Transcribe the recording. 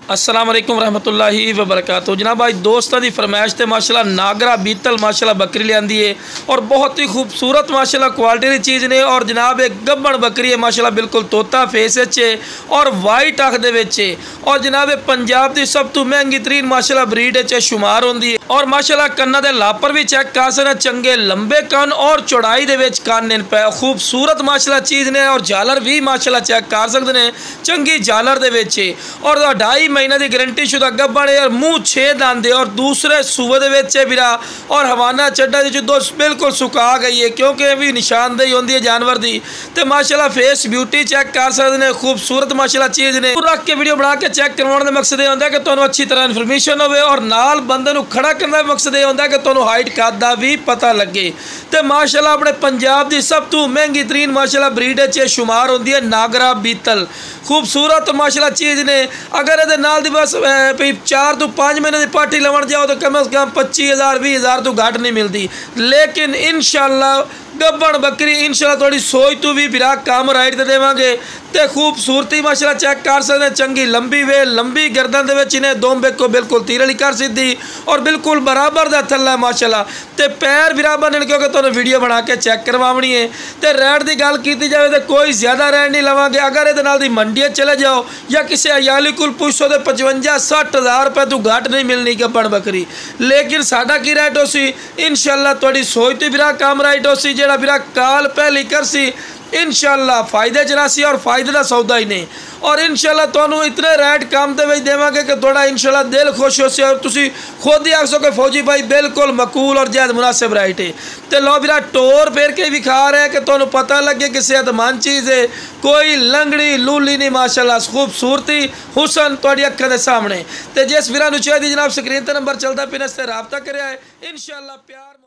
अस्सलाम वालेकुम रहमतुल्लाहि व बरकातहू। जनाब आज दोस्तों की फरमाइश से माशाल्लाह नागरा बीतल माशाल्लाह बकरी लियांदी है और बहुत ही खूबसूरत माशाल्लाह क्वालिटी की चीज़ ने। और जनाब एक गब्बन बकरी है माशाल्लाह, बिल्कुल तोता फेस है और वाइट अख दे विच है। और जनाब पंजाब की सब तो महंगी तरीन माशाल्लाह ब्रीड है शुमार होंदी है। और माशाल्लाह कन्ना दे लापर भी चेक कर सकते, चंगे लंबे कन और चौड़ाई दे विच कन इन पे खूबसूरत माशाल्लाह चीज़ ने। और झालर भी माशाल्लाह चेक कर सकते हैं, चंगी झालर दे विच है। और 2.5 महीने की गारंटी शुदा गब्बन है और मूँह 6 दंद है और दूसरे सूबे दे विच है बिरा। और हवाना चड्डा जो दोस्त बिल्कुल सुका गई है क्योंकि भी निशानदेही होंदी है जानवर की। तो माशाल्लाह फेस ब्यूटी चेक कर सकते हैं, खूबसूरत माशाल्लाह चीज़ ने। रख के वीडियो बना के चेक करवाने का मकसद यह होता है कि तुहानू अच्छी तरह इन्फॉर्मेशन हो और नाल बंदे नू खड़ा करने का मकसद यह होता है कि तुहानू हाइट कद दा भी पता लगे। तो माशाल्लाह अपने पंजाब की सब तो महंगी तरीन माशाल्लाह ब्रीड है शुमार होंदी है नागरा बीतल। खूबसूरत माशाल्लाह चीज़ ने। अगर ये नाल दी बस 4 तो 5 महीने की पार्टी लवन जाओ तो कम से कम 25,000 20,000 तो घट नहीं मिलती। लेकिन इंशाल्लाह गब्बन बकरी इंशाल्लाह थोड़ी सोच तो भी बिरा कम राइट दे देवांगे। तो खूबसूरती माशाल्लाह चेक कर सकते हैं, चंगी लंबी वे लंबी गर्दन दे विच इन्हें दोंबे को बिल्कुल तीर वाली कर सीधी और बिल्कुल बराबर दा थल्ला माशाल्लाह। तो पैर बराबर ने क्योंकि तुहानू वीडियो बना के चेक करवानी है। तो रैट की गल की जाए तो कोई ज़्यादा रैट नहीं लवांगे। अगर ये नाल दी मंडी चले जाओ या किसी अयाली को पूछो तो 55-60,000 रुपये तो घट नहीं मिलनी गब्बन बकरी। लेकिन साडा की राइट हो सी इंशाल्लाह थोड़ी सोच तो बिरा कम राइट हो सी जेड़ा बिरा काल पहली कर सी इंशाल्लाह फायदे जरासी और फायदे का सौदा ही नहीं। और इंशाल्लाह तुहानू इतने रेट कम दे विच देवांगे कि थोड़ा इंशाल्लाह दिल खुश हो सी और तुसी खुद ही आख सको फौजी भाई बिल्कुल मकूल और जायद मुनासिब राइट है। तो लो बिरा टोर फेर के विखा रहे हैं कि तुहानू पता लगे कि सेहतमंद चीज़ है, कोई लंगड़ी लूली नहीं माशाल्लाह। खूबसूरती हुसन तुहाडी अक्खां दे सामने। तो जिस वीरां नू चाहिए जनाब स्क्रीन पर नंबर चलता पिन इस ते राबता करिया है इंशाल्लाह प्यार।